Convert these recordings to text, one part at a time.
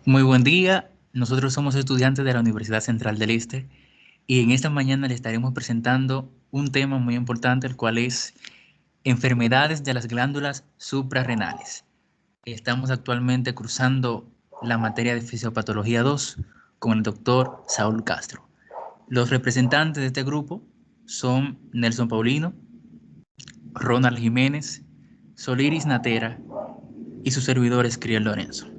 Muy buen día, nosotros somos estudiantes de la Universidad Central del Este y en esta mañana le estaremos presentando un tema muy importante, el cual es enfermedades de las glándulas suprarrenales. Estamos actualmente cursando la materia de Fisiopatología 2 con el doctor Saúl Castro. Los representantes de este grupo son Nelson Paulino, Ronald Jiménez, Soliris Natera y su servidor Escriel Lorenzo.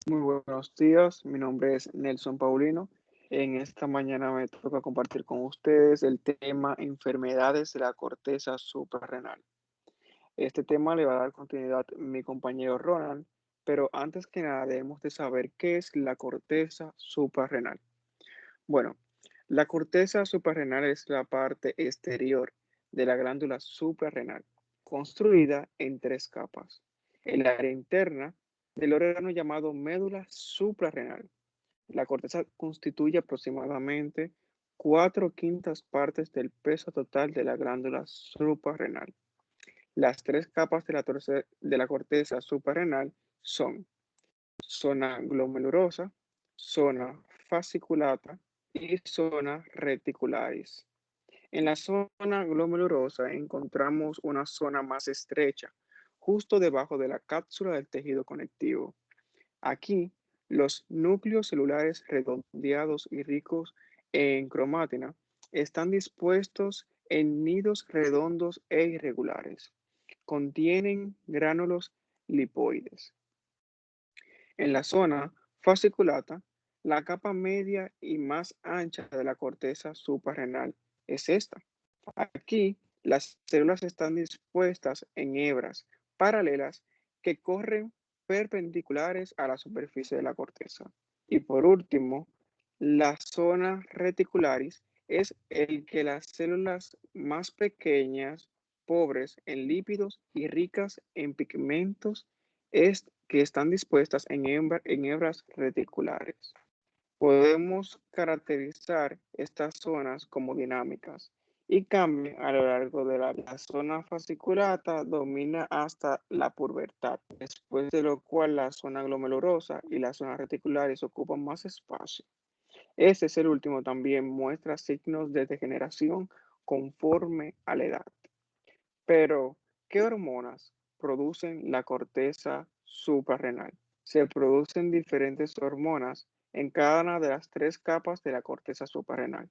Muy buenos días, mi nombre es Nelson Paulino. En esta mañana me toca compartir con ustedes el tema enfermedades de la corteza suprarrenal. Este tema le va a dar continuidad mi compañero Ronald, pero antes que nada debemos de saber qué es la corteza suprarrenal. Bueno, la corteza suprarrenal es la parte exterior de la glándula suprarrenal, construida en tres capas. El área interna del órgano llamado médula suprarrenal. La corteza constituye aproximadamente 4/5 partes del peso total de la glándula suprarrenal. Las tres capas de la corteza suprarrenal son zona glomerulosa, zona fasciculata y zona reticularis. En la zona glomerulosa encontramos una zona más estrecha, justo debajo de la cápsula del tejido conectivo. Aquí, los núcleos celulares redondeados y ricos en cromátina están dispuestos en nidos redondos e irregulares. Contienen gránulos lipoides. En la zona fasciculata, la capa media y más ancha de la corteza suprarrenal es esta. Aquí, las células están dispuestas en hebras paralelas que corren perpendiculares a la superficie de la corteza. Y por último, la zona reticularis es el que las células más pequeñas, pobres en lípidos y ricas en pigmentos, es que están dispuestas en hebras reticulares. Podemos caracterizar estas zonas como dinámicas y cambian a lo largo de la zona fasciculata domina hasta la pubertad, después de lo cual la zona glomerulosa y la zona reticulares ocupan más espacio. Ese es el último también muestra signos de degeneración conforme a la edad. Pero, ¿qué hormonas producen la corteza suprarrenal? Se producen diferentes hormonas en cada una de las tres capas de la corteza suprarrenal.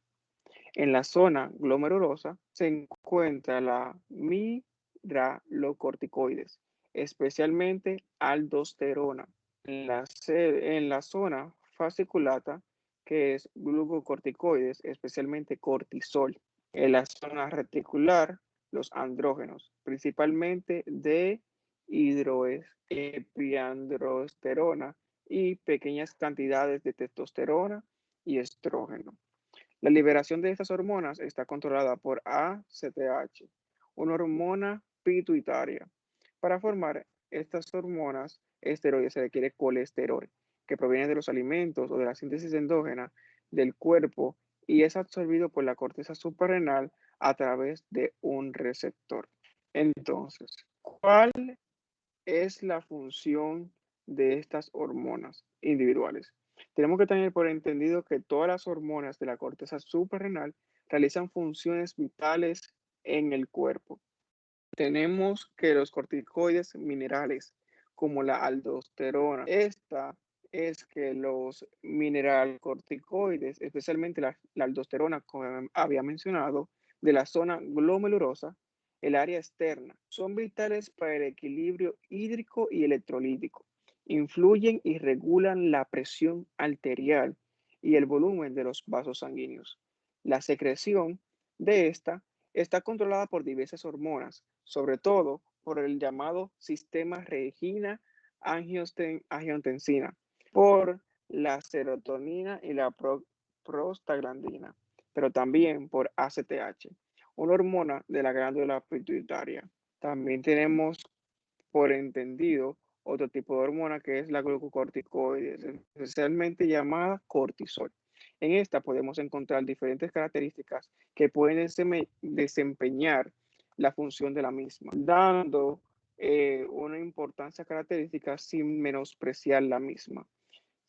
En la zona glomerulosa se encuentra la mineralocorticoides, especialmente aldosterona. En la zona fasciculata, que es glucocorticoides, especialmente cortisol. En la zona reticular, los andrógenos, principalmente de hidroepiandrosterona y pequeñas cantidades de testosterona y estrógeno. La liberación de estas hormonas está controlada por ACTH, una hormona pituitaria. Para formar estas hormonas esteroides se requiere colesterol, que proviene de los alimentos o de la síntesis endógena del cuerpo y es absorbido por la corteza suprarrenal a través de un receptor. Entonces, ¿cuál es la función de estas hormonas individuales? Tenemos que tener por entendido que todas las hormonas de la corteza suprarrenal realizan funciones vitales en el cuerpo. Tenemos que los corticoides minerales, como la aldosterona, esta es que los mineralocorticoides, especialmente la aldosterona, como había mencionado, de la zona glomerulosa, el área externa, son vitales para el equilibrio hídrico y electrolítico. Influyen y regulan la presión arterial y el volumen de los vasos sanguíneos. La secreción de esta está controlada por diversas hormonas, sobre todo por el llamado sistema regina-angiotensina, por la serotonina y la prostaglandina, pero también por ACTH, una hormona de la glándula pituitaria. También tenemos por entendido otro tipo de hormona que es la glucocorticoides, especialmente llamada cortisol. En esta podemos encontrar diferentes características que pueden desempeñar la función de la misma, dando una importancia característica sin menospreciar la misma,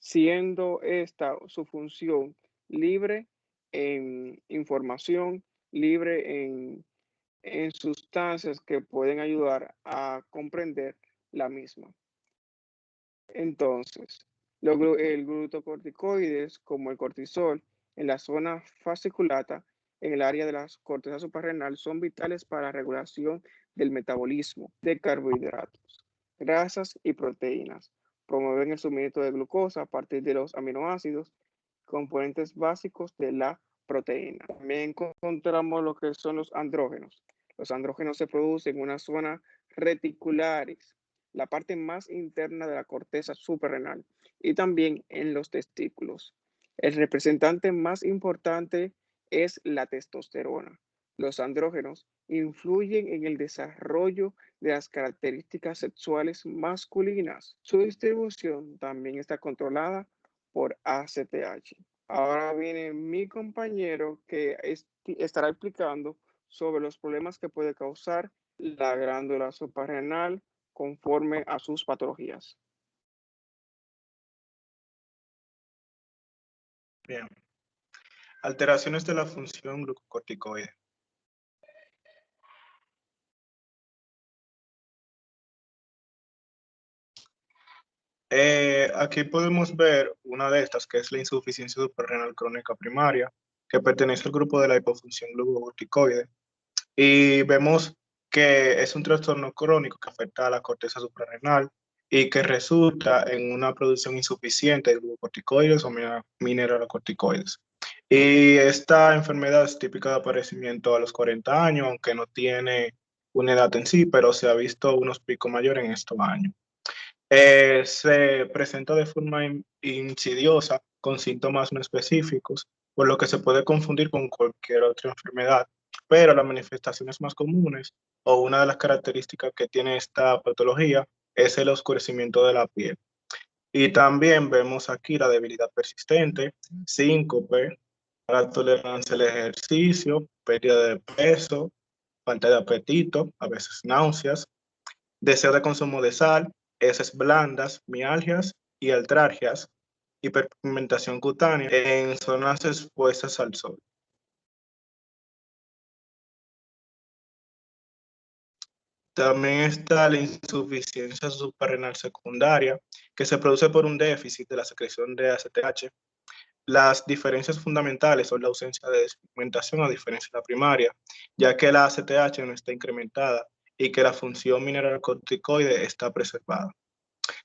siendo esta su función libre en información, libre en sustancias que pueden ayudar a comprender la misma. Entonces, el glucocorticoides, como el cortisol, en la zona fasciculata, en el área de la corteza suprarrenal, son vitales para la regulación del metabolismo de carbohidratos, grasas y proteínas. Promueven el suministro de glucosa a partir de los aminoácidos, componentes básicos de la proteína. También encontramos lo que son los andrógenos. Los andrógenos se producen en una zona reticularis, la parte más interna de la corteza suprarrenal, y también en los testículos. El representante más importante es la testosterona. Los andrógenos influyen en el desarrollo de las características sexuales masculinas. Su distribución también está controlada por ACTH. Ahora viene mi compañero que estará explicando sobre los problemas que puede causar la glándula suprarrenal conforme a sus patologías. Bien. Alteraciones de la función glucocorticoide. Aquí podemos ver una de estas, que es la insuficiencia suprarrenal crónica primaria, que pertenece al grupo de la hipofunción glucocorticoide. Y vemos que es un trastorno crónico que afecta a la corteza suprarrenal y que resulta en una producción insuficiente de glucocorticoides o mineralocorticoides. Y esta enfermedad es típica de aparecimiento a los 40 años, aunque no tiene una edad en sí, pero se ha visto unos picos mayores en estos años. Se presenta de forma insidiosa con síntomas no específicos, por lo que se puede confundir con cualquier otra enfermedad, pero las manifestaciones más comunes o una de las características que tiene esta patología es el oscurecimiento de la piel. Y también vemos aquí la debilidad persistente, síncope, la tolerancia al ejercicio, pérdida de peso, falta de apetito, a veces náuseas, deseo de consumo de sal, heces blandas, mialgias y artralgias, hiperpigmentación cutánea en zonas expuestas al sol. También está la insuficiencia suprarrenal secundaria, que se produce por un déficit de la secreción de ACTH. Las diferencias fundamentales son la ausencia de despigmentación a diferencia de la primaria, ya que la ACTH no está incrementada y que la función mineralocorticoide está preservada.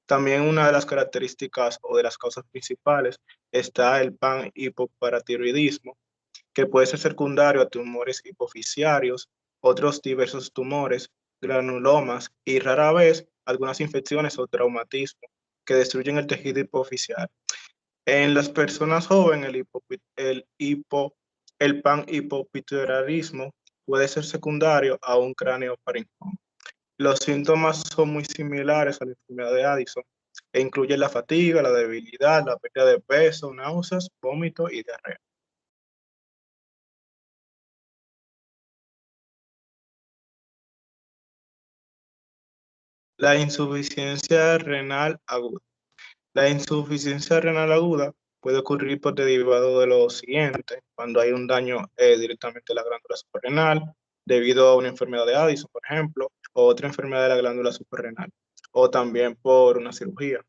También una de las características o de las causas principales está el panhipoparatiroidismo, que puede ser secundario a tumores hipofisiarios, otros diversos tumores, granulomas y rara vez algunas infecciones o traumatismos que destruyen el tejido hipofisiario. En las personas jóvenes, el panhipopituitarismo puede ser secundario a un craneofaringoma. Los síntomas son muy similares a la enfermedad de Addison e incluyen la fatiga, la debilidad, la pérdida de peso, náuseas, vómito y diarrea. La insuficiencia renal aguda. La insuficiencia renal aguda puede ocurrir por derivado de lo siguiente, cuando hay un daño directamente a la glándula suprarrenal, debido a una enfermedad de Addison, por ejemplo, o otra enfermedad de la glándula suprarrenal, o también por una cirugía.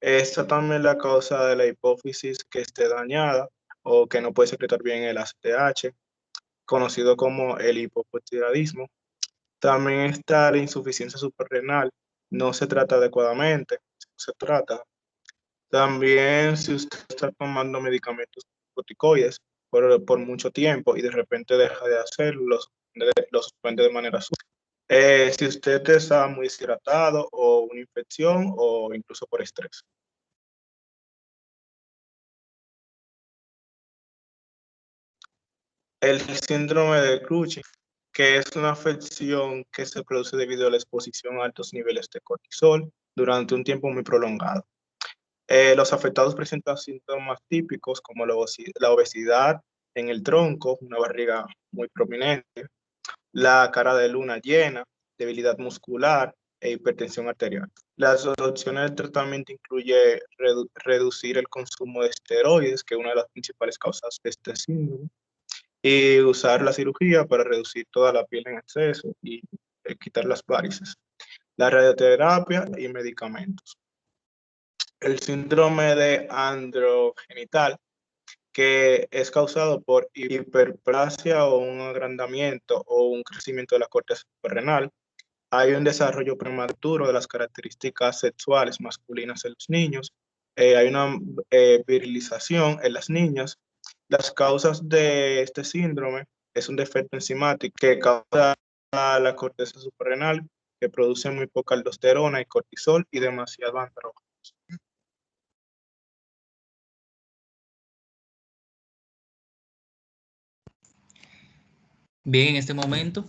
Esta también es la causa de la hipófisis que esté dañada o que no puede secretar bien el ACTH, conocido como el hipotiroidismo. También está la insuficiencia suprarrenal, no se trata adecuadamente, se trata. También si usted está tomando medicamentos corticoides por mucho tiempo y de repente deja de hacerlo, los suspende de manera súbita. Si usted está muy deshidratado o una infección o incluso por estrés. El síndrome de Cushing, que es una afección que se produce debido a la exposición a altos niveles de cortisol durante un tiempo muy prolongado. Los afectados presentan síntomas típicos como la obesidad en el tronco, una barriga muy prominente, la cara de luna llena, debilidad muscular e hipertensión arterial. Las opciones de tratamiento incluye reducir el consumo de esteroides, que es una de las principales causas de este síndrome, y usar la cirugía para reducir toda la piel en exceso y quitar las varices, la radioterapia y medicamentos. El síndrome de androgenital, que es causado por hiperplasia o un agrandamiento o un crecimiento de la corteza suprarrenal. Hay un desarrollo prematuro de las características sexuales masculinas en los niños. Hay una virilización en las niñas. Las causas de este síndrome es un defecto enzimático que causa la corteza suprarrenal, que produce muy poca aldosterona y cortisol y demasiado andrógeno. Bien, en este momento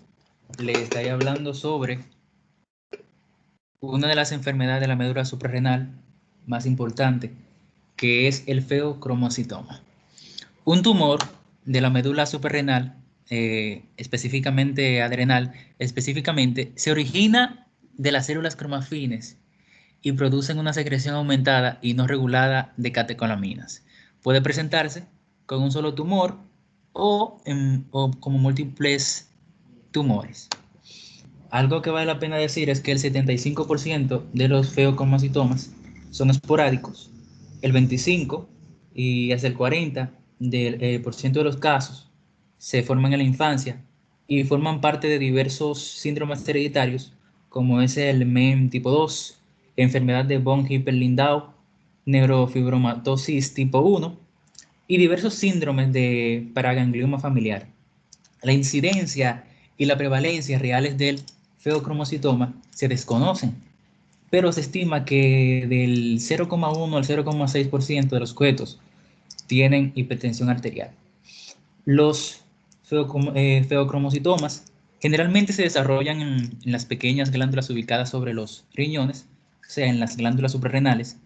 le estaré hablando sobre una de las enfermedades de la médula suprarrenal más importante, que es el feocromocitoma. Un tumor de la médula suprarrenal, específicamente adrenal, se origina de las células cromafines y producen una secreción aumentada y no regulada de catecolaminas. Puede presentarse con un solo tumor o como múltiples tumores. Algo que vale la pena decir es que el 75% de los feocromocitomas son esporádicos, el 25% y hasta el 40% de los casos se forman en la infancia y forman parte de diversos síndromes hereditarios, como es el MEM tipo 2, enfermedad de von Hippel-Lindau, neurofibromatosis tipo 1 y diversos síndromes de paraganglioma familiar. La incidencia y la prevalencia reales del feocromocitoma se desconocen, pero se estima que del 0,1 al 0,6% de los cohetos tienen hipertensión arterial. Los feocromocitomas generalmente se desarrollan en las pequeñas glándulas ubicadas sobre los riñones, o sea, en las glándulas suprarrenales,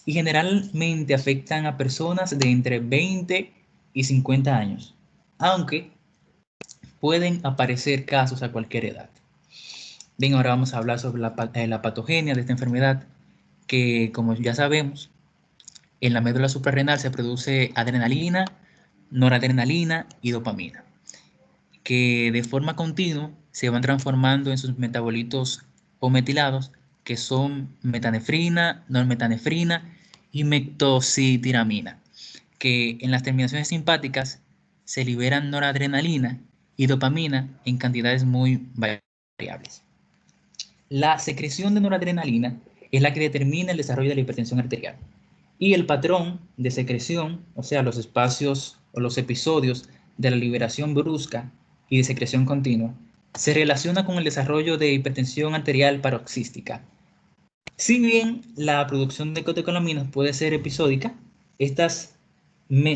y generalmente afectan a personas de entre 20 y 50 años, aunque pueden aparecer casos a cualquier edad. Bien, ahora vamos a hablar sobre la patogenia de esta enfermedad, que como ya sabemos, en la médula suprarrenal se produce adrenalina, noradrenalina y dopamina, que de forma continua se van transformando en sus metabolitos o metilados, que son metanefrina, normetanefrina y metocitiramina, que en las terminaciones simpáticas se liberan noradrenalina y dopamina en cantidades muy variables. La secreción de noradrenalina es la que determina el desarrollo de la hipertensión arterial. Y el patrón de secreción, o sea, los espacios o los episodios de la liberación brusca y de secreción continua, se relaciona con el desarrollo de hipertensión arterial paroxística. Si bien la producción de catecolaminas puede ser episódica, estas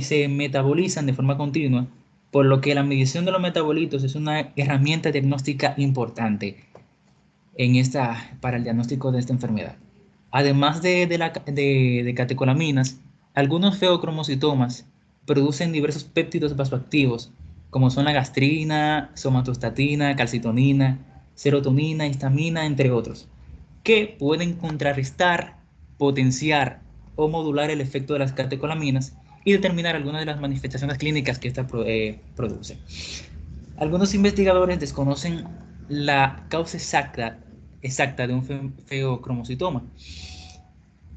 se metabolizan de forma continua, por lo que la medición de los metabolitos es una herramienta diagnóstica importante para el diagnóstico de esta enfermedad. Además de catecolaminas, algunos feocromocitomas producen diversos péptidos vasoactivos, como son la gastrina, somatostatina, calcitonina, serotonina, histamina, entre otros, que pueden contrarrestar, potenciar o modular el efecto de las catecolaminas y determinar algunas de las manifestaciones clínicas que esta produce. Algunos investigadores desconocen la causa exacta de un feocromocitoma,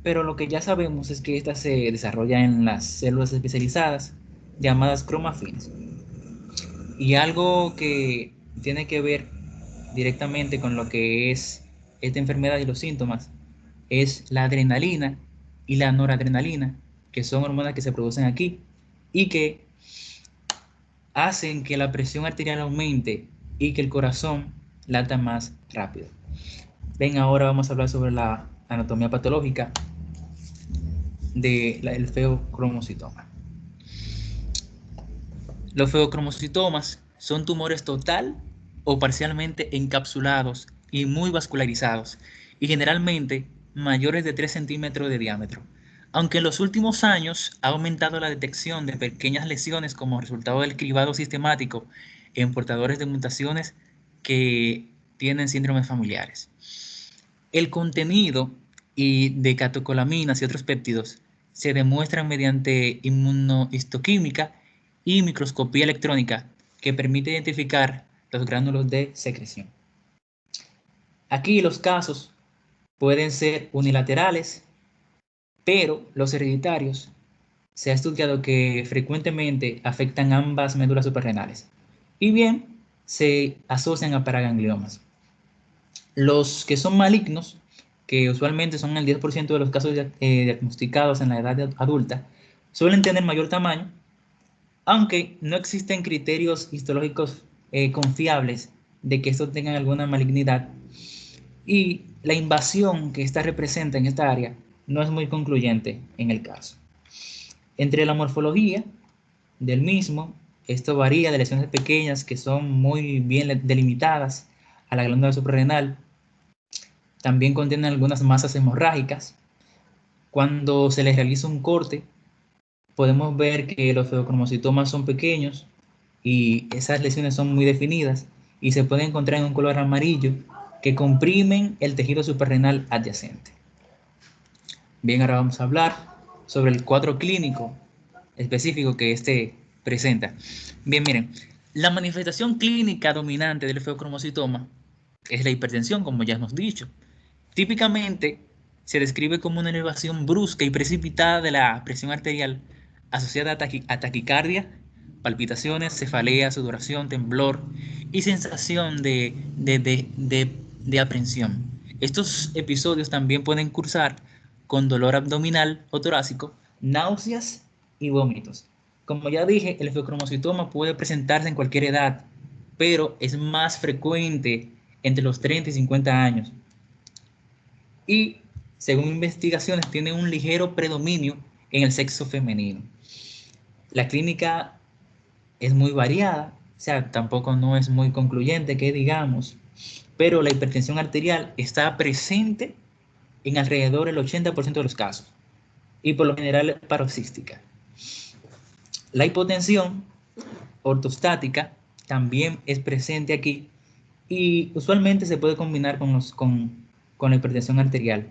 pero lo que ya sabemos es que esta se desarrolla en las células especializadas llamadas cromafines. Y algo que tiene que ver directamente con lo que es esta enfermedad y los síntomas es la adrenalina y la noradrenalina, que son hormonas que se producen aquí y que hacen que la presión arterial aumente y que el corazón lata más rápido. Ven, ahora vamos a hablar sobre la anatomía patológica del feocromocitoma. Los feocromocitomas son tumores total o parcialmente encapsulados y muy vascularizados, y generalmente mayores de 3 centímetros de diámetro. Aunque en los últimos años ha aumentado la detección de pequeñas lesiones como resultado del cribado sistemático en portadores de mutaciones que tienen síndromes familiares. El contenido de catecolaminas y otros péptidos se demuestran mediante inmunohistoquímica y microscopía electrónica que permite identificar los gránulos de secreción. Aquí los casos pueden ser unilaterales, pero los hereditarios se ha estudiado que frecuentemente afectan ambas médulas suprarrenales y bien se asocian a paragangliomas. Los que son malignos, que usualmente son el 10% de los casos diagnosticados en la edad adulta, suelen tener mayor tamaño, aunque no existen criterios histológicos confiables de que estos tengan alguna malignidad, y la invasión que ésta representa en esta área no es muy concluyente en el caso. Entre la morfología del mismo, esto varía de lesiones pequeñas que son muy bien delimitadas a la glándula suprarrenal. También contienen algunas masas hemorrágicas. Cuando se les realiza un corte, podemos ver que los feocromocitomas son pequeños y esas lesiones son muy definidas y se pueden encontrar en un color amarillo que comprimen el tejido suprarrenal adyacente. Bien, ahora vamos a hablar sobre el cuadro clínico específico que este presenta. Bien, miren, la manifestación clínica dominante del feocromocitoma es la hipertensión, como ya hemos dicho. Típicamente se describe como una elevación brusca y precipitada de la presión arterial asociada a taquicardia, palpitaciones, cefalea, sudoración, temblor y sensación de aprensión. Estos episodios también pueden cursar con dolor abdominal o torácico, náuseas y vómitos. Como ya dije, el feocromocitoma puede presentarse en cualquier edad, pero es más frecuente entre los 30 y 50 años. Y, según investigaciones, tiene un ligero predominio en el sexo femenino. La clínica es muy variada, o sea, tampoco no es muy concluyente, que digamos, pero la hipertensión arterial está presente en alrededor del 80% de los casos y por lo general paroxística. La hipotensión ortostática también es presente aquí y usualmente se puede combinar con la hipertensión arterial.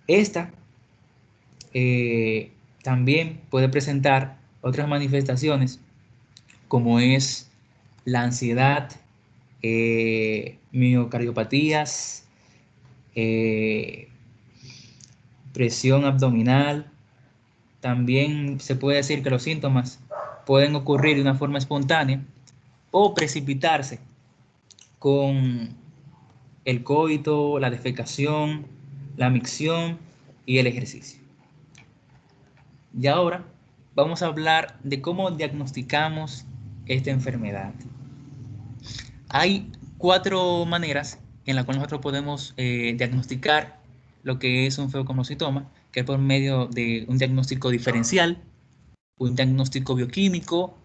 Esta también puede presentar otras manifestaciones como es la ansiedad, miocardiopatías, presión abdominal. También se puede decir que los síntomas pueden ocurrir de una forma espontánea o precipitarse con el coito, la defecación, la micción y el ejercicio. Y ahora vamos a hablar de cómo diagnosticamos esta enfermedad. Hay 4 maneras en las cuales nosotros podemos diagnosticar lo que es un feocromocitoma, que es por medio de un diagnóstico diferencial, un diagnóstico bioquímico,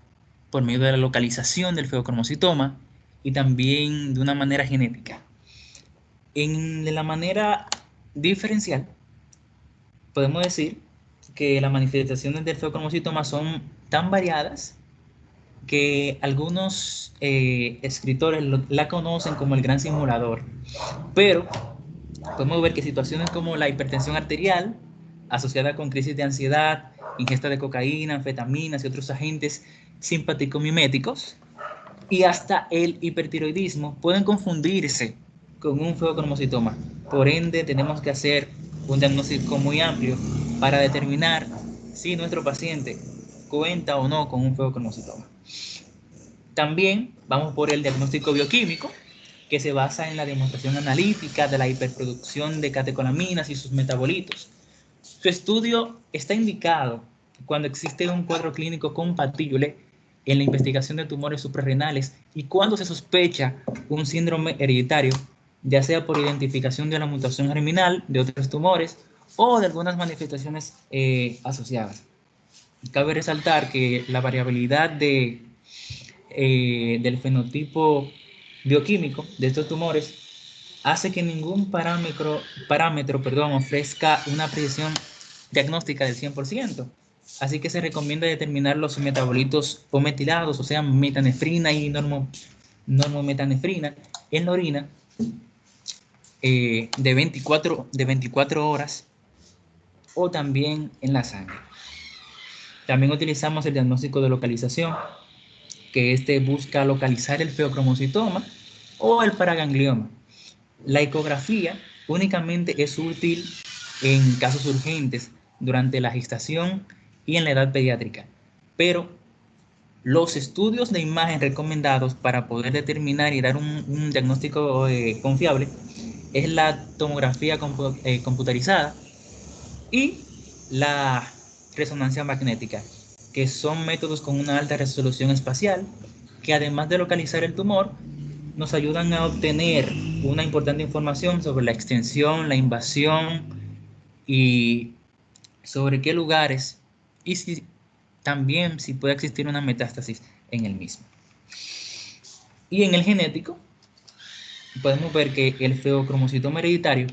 por medio de la localización del feocromocitoma y también de una manera genética. En la manera diferencial, podemos decir que las manifestaciones del feocromocitoma son tan variadas que algunos escritores la conocen como el gran simulador, pero podemos ver que situaciones como la hipertensión arterial asociada con crisis de ansiedad, ingesta de cocaína, anfetaminas y otros agentes simpático-miméticos y hasta el hipertiroidismo pueden confundirse con un feocromocitoma. Por ende, tenemos que hacer un diagnóstico muy amplio para determinar si nuestro paciente cuenta o no con un feocromocitoma. También vamos por el diagnóstico bioquímico, que se basa en la demostración analítica de la hiperproducción de catecolaminas y sus metabolitos. Su estudio está indicado cuando existe un cuadro clínico compatible en la investigación de tumores suprarrenales y cuando se sospecha un síndrome hereditario, ya sea por identificación de la mutación germinal de otros tumores o de algunas manifestaciones asociadas. Cabe resaltar que la variabilidad del fenotipo bioquímico de estos tumores hace que ningún parámetro ofrezca una precisión diagnóstica del 100%. Así que se recomienda determinar los metabolitos o metilados, o sea, metanefrina y normometanefrina en la orina de 24 horas o también en la sangre. También utilizamos el diagnóstico de localización, que busca localizar el feocromocitoma o el paraganglioma. La ecografía únicamente es útil en casos urgentes durante la gestación y en la edad pediátrica, pero los estudios de imagen recomendados para poder determinar y dar un diagnóstico confiable es la tomografía computarizada y la resonancia magnética, que son métodos con una alta resolución espacial que además de localizar el tumor, nos ayudan a obtener una importante información sobre la extensión, la invasión y sobre qué lugares y también si puede existir una metástasis en el mismo. Y en el genético, podemos ver que el feocromocitoma hereditario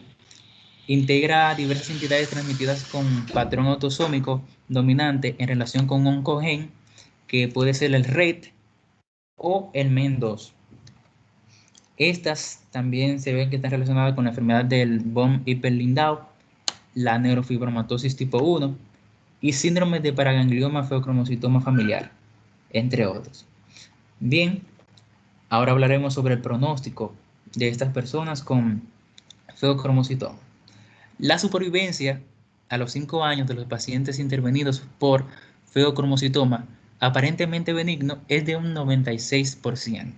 integra diversas entidades transmitidas con patrón autosómico dominante en relación con un oncogen, que puede ser el RET o el MEN2. Estas también se ven que están relacionadas con la enfermedad del von Hippel-Lindau, la neurofibromatosis tipo 1 y síndrome de paraganglioma feocromocitoma familiar, entre otros. Bien, ahora hablaremos sobre el pronóstico de estas personas con feocromocitoma. La supervivencia a los 5 años de los pacientes intervenidos por feocromocitoma aparentemente benigno es de un 96%,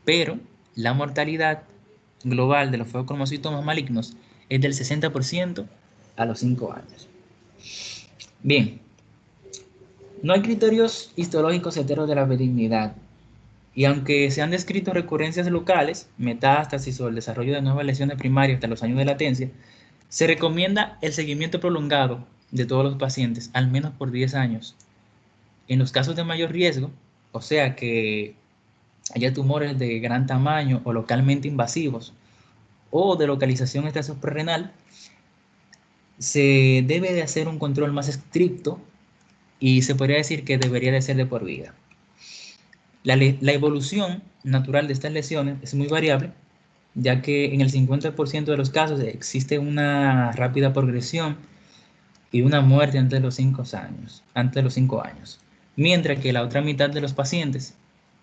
pero la mortalidad global de los feocromocitomas malignos es del 60% a los 5 años. Bien, no hay criterios histológicos certeros de la benignidad, y aunque se han descrito recurrencias locales, metástasis o el desarrollo de nuevas lesiones primarias hasta los años de latencia, se recomienda el seguimiento prolongado de todos los pacientes, al menos por 10 años. En los casos de mayor riesgo, o sea que haya tumores de gran tamaño o localmente invasivos o de localización extrasuprarrenal, se debe de hacer un control más estricto y se podría decir que debería de ser de por vida. La evolución natural de estas lesiones es muy variable, ya que en el 50% de los casos existe una rápida progresión y una muerte antes de los 5 años, mientras que la otra mitad de los pacientes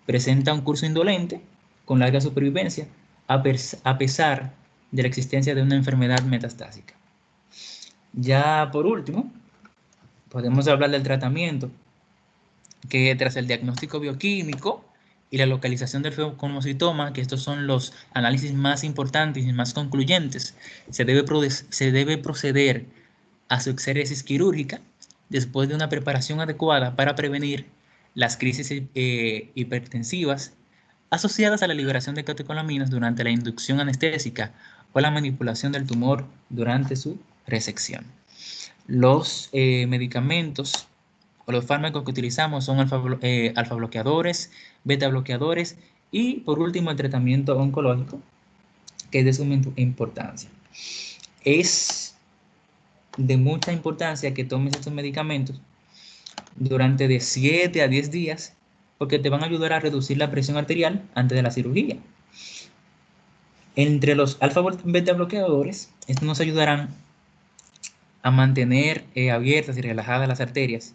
presenta un curso indolente con larga supervivencia a pesar de la existencia de una enfermedad metastásica. Ya por último, podemos hablar del tratamiento, que tras el diagnóstico bioquímico y la localización del feocromocitoma, que estos son los análisis más importantes y más concluyentes, se debe proceder a su exéresis quirúrgica después de una preparación adecuada para prevenir las crisis hipertensivas asociadas a la liberación de catecolaminas durante la inducción anestésica o la manipulación del tumor durante su resección. Los medicamentos o los fármacos que utilizamos son alfa bloqueadores, beta bloqueadores y por último el tratamiento oncológico, que es de suma importancia. Es de mucha importancia que tomes estos medicamentos durante de 7 a 10 días porque te van a ayudar a reducir la presión arterial antes de la cirugía. Entre los alfa beta bloqueadores, estos nos ayudarán a mantener abiertas y relajadas las arterias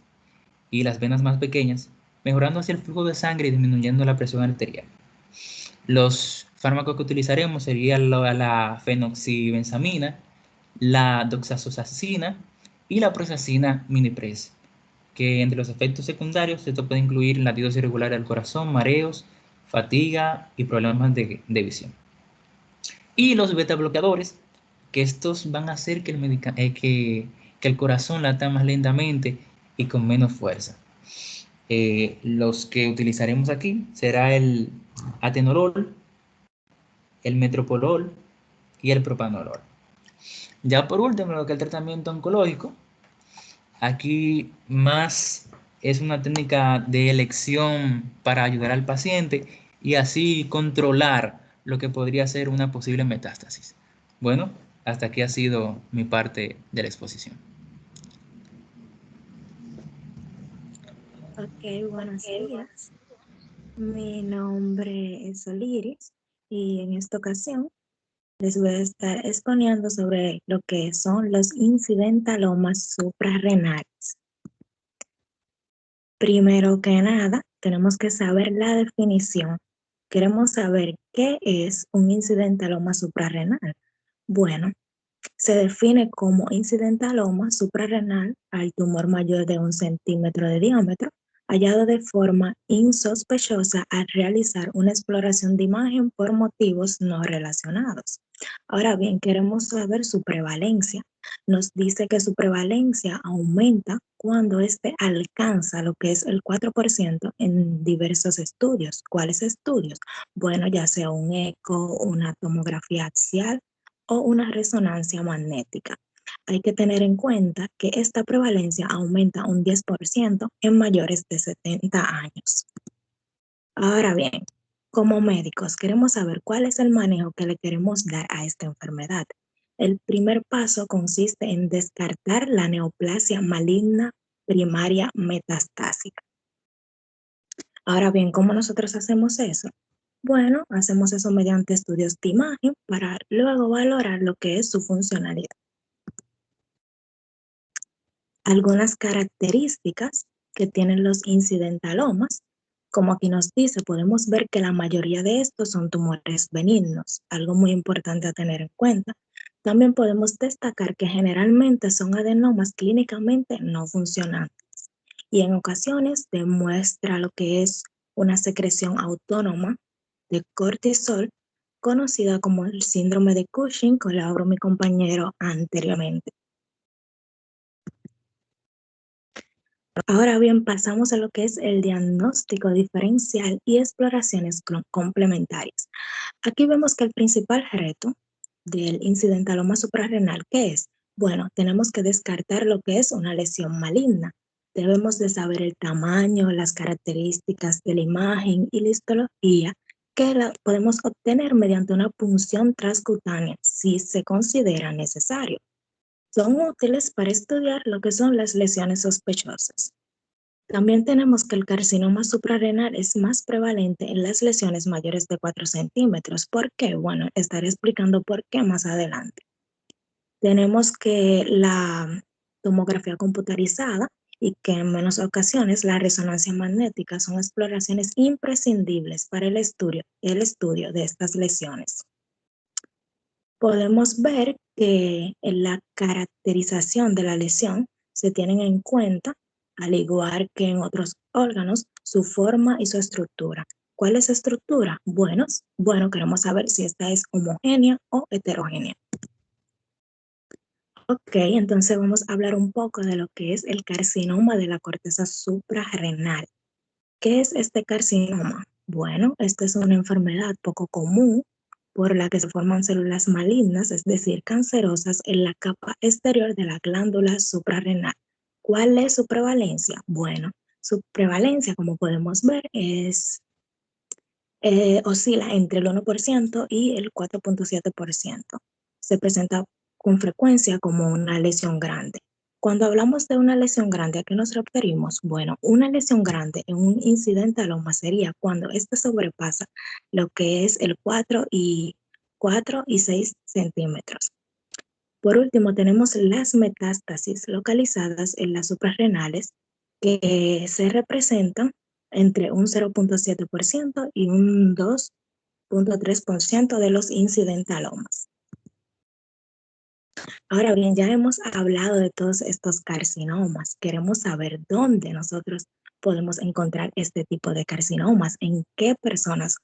y las venas más pequeñas, mejorando así el flujo de sangre y disminuyendo la presión arterial. Los fármacos que utilizaremos serían la fenoxibenzamina, la doxazoxacina y la prostacyclina minipres, que entre los efectos secundarios esto puede incluir latidos irregulares del corazón, mareos, fatiga y problemas de visión. Y los beta bloqueadores, que estos van a hacer que el corazón lata más lentamente y con menos fuerza. Los que utilizaremos aquí será el atenolol, el metoprolol y el propanolol. Ya por último, lo que es el tratamiento oncológico, aquí más es una técnica de elección para ayudar al paciente y así controlar lo que podría ser una posible metástasis. Bueno, hasta aquí ha sido mi parte de la exposición. Ok, buenos días. Mi nombre es Oliris y en esta ocasión les voy a estar exponiendo sobre lo que son los incidentalomas suprarrenales. Primero que nada, tenemos que saber la definición. Queremos saber qué es un incidentaloma suprarrenal. Bueno, se define como incidentaloma suprarrenal al tumor mayor de 1 centímetro de diámetro, hallado de forma insospechosa al realizar una exploración de imagen por motivos no relacionados. Ahora bien, queremos saber su prevalencia. Nos dice que su prevalencia aumenta cuando éste alcanza lo que es el 4% en diversos estudios. ¿Cuáles estudios? Bueno, ya sea un eco, una tomografía axial o una resonancia magnética. Hay que tener en cuenta que esta prevalencia aumenta un 10% en mayores de 70 años. Ahora bien, como médicos queremos saber cuál es el manejo que le queremos dar a esta enfermedad. El primer paso consiste en descartar la neoplasia maligna primaria metastásica. Ahora bien, ¿cómo nosotros hacemos eso? Bueno, hacemos eso mediante estudios de imagen para luego valorar lo que es su funcionalidad. Algunas características que tienen los incidentalomas, como aquí nos dice, podemos ver que la mayoría de estos son tumores benignos, algo muy importante a tener en cuenta. También podemos destacar que generalmente son adenomas clínicamente no funcionantes y en ocasiones demuestra lo que es una secreción autónoma de cortisol, conocida como el síndrome de Cushing, que lo habló mi compañero anteriormente. Ahora bien, pasamos a lo que es el diagnóstico diferencial y exploraciones complementarias. Aquí vemos que el principal reto del incidentaloma suprarrenal, ¿qué es? Bueno, tenemos que descartar lo que es una lesión maligna. Debemos de saber el tamaño, las características de la imagen y la histología que la podemos obtener mediante una punción transcutánea si se considera necesario. Son útiles para estudiar lo que son las lesiones sospechosas. También tenemos que el carcinoma suprarrenal es más prevalente en las lesiones mayores de 4 centímetros. ¿Por qué? Bueno, estaré explicando por qué más adelante. Tenemos que la tomografía computarizada y que en menos ocasiones la resonancia magnética son exploraciones imprescindibles para el estudio de estas lesiones. Podemos ver que en la caracterización de la lesión se tienen en cuenta, al igual que en otros órganos, su forma y su estructura. ¿Cuál es su estructura? Bueno, queremos saber si esta es homogénea o heterogénea. Ok, entonces vamos a hablar un poco de lo que es el carcinoma de la corteza suprarrenal. ¿Qué es este carcinoma? Bueno, esta es una enfermedad poco común por la que se forman células malignas, es decir, cancerosas en la capa exterior de la glándula suprarrenal. ¿Cuál es su prevalencia? Bueno, su prevalencia, como podemos ver, oscila entre el 1% y el 4.7%. Se presenta con frecuencia como una lesión grande. Cuando hablamos de una lesión grande, ¿a qué nos referimos? Bueno, una lesión grande en un incidentaloma sería cuando éste sobrepasa lo que es el 4 y 6 centímetros. Por último, tenemos las metástasis localizadas en las suprarrenales que se representan entre un 0.7% y un 2.3% de los incidentalomas. Ahora bien, ya hemos hablado de todos estos carcinomas. Queremos saber dónde nosotros podemos encontrar este tipo de carcinomas, en qué personas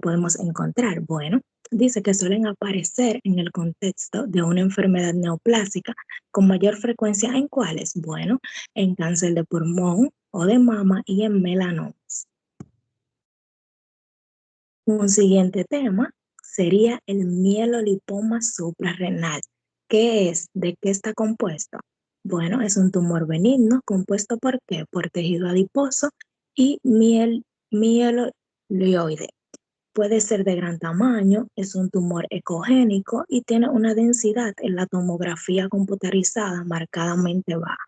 podemos encontrar. Bueno, dice que suelen aparecer en el contexto de una enfermedad neoplásica con mayor frecuencia en cuáles. Bueno, en cáncer de pulmón o de mama y en melanomas. Un siguiente tema sería el mielolipoma suprarrenal. ¿Qué es? ¿De qué está compuesto? Bueno, es un tumor benigno compuesto ¿por qué? Por tejido adiposo y mieloide. Puede ser de gran tamaño, es un tumor ecogénico y tiene una densidad en la tomografía computarizada marcadamente baja.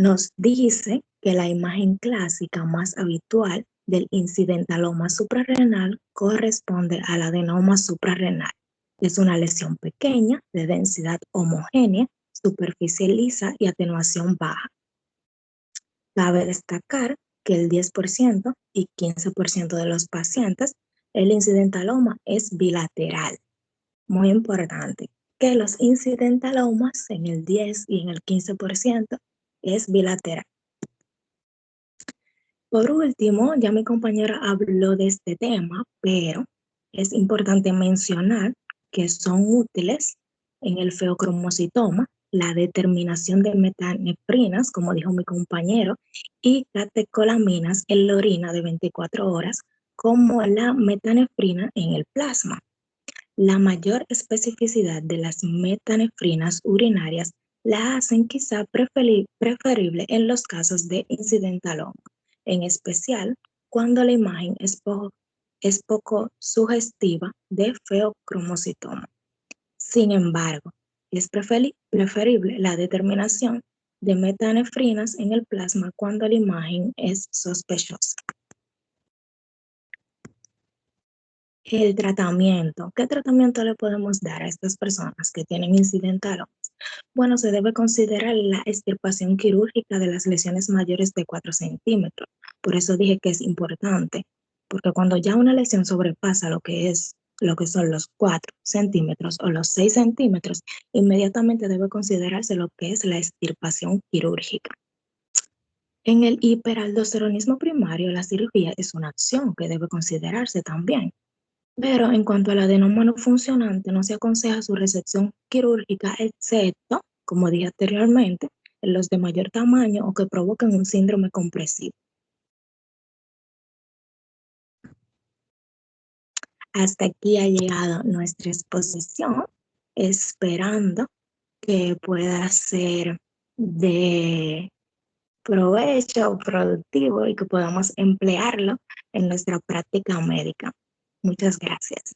nos dice que la imagen clásica más habitual del incidentaloma suprarrenal corresponde al adenoma suprarrenal. Es una lesión pequeña de densidad homogénea, superficie lisa y atenuación baja. Cabe destacar que el 10% y 15% de los pacientes, el incidentaloma es bilateral. Muy importante que los incidentalomas en el 10 y en el 15% es bilateral. Por último, ya mi compañera habló de este tema, pero es importante mencionar que son útiles en el feocromocitoma, la determinación de metanefrinas, como dijo mi compañero, y catecolaminas en la orina de 24 horas, como la metanefrina en el plasma. La mayor especificidad de las metanefrinas urinarias la hacen quizá preferible en los casos de incidentaloma, en especial cuando la imagen es poco sugestiva de feocromocitoma. Sin embargo, es preferible la determinación de metanefrinas en el plasma cuando la imagen es sospechosa. El tratamiento. ¿Qué tratamiento le podemos dar a estas personas que tienen incidentalomas? Bueno, se debe considerar la extirpación quirúrgica de las lesiones mayores de 4 centímetros. Por eso dije que es importante, porque cuando ya una lesión sobrepasa lo que son los 4 centímetros o los 6 centímetros, inmediatamente debe considerarse lo que es la extirpación quirúrgica. En el hiperaldosteronismo primario, la cirugía es una acción que debe considerarse también. Pero en cuanto al adenoma no funcionante, no se aconseja su resección quirúrgica, excepto, como dije anteriormente, en los de mayor tamaño o que provoquen un síndrome compresivo. Hasta aquí ha llegado nuestra exposición, esperando que pueda ser de provecho, productivo y que podamos emplearlo en nuestra práctica médica. Muchas gracias.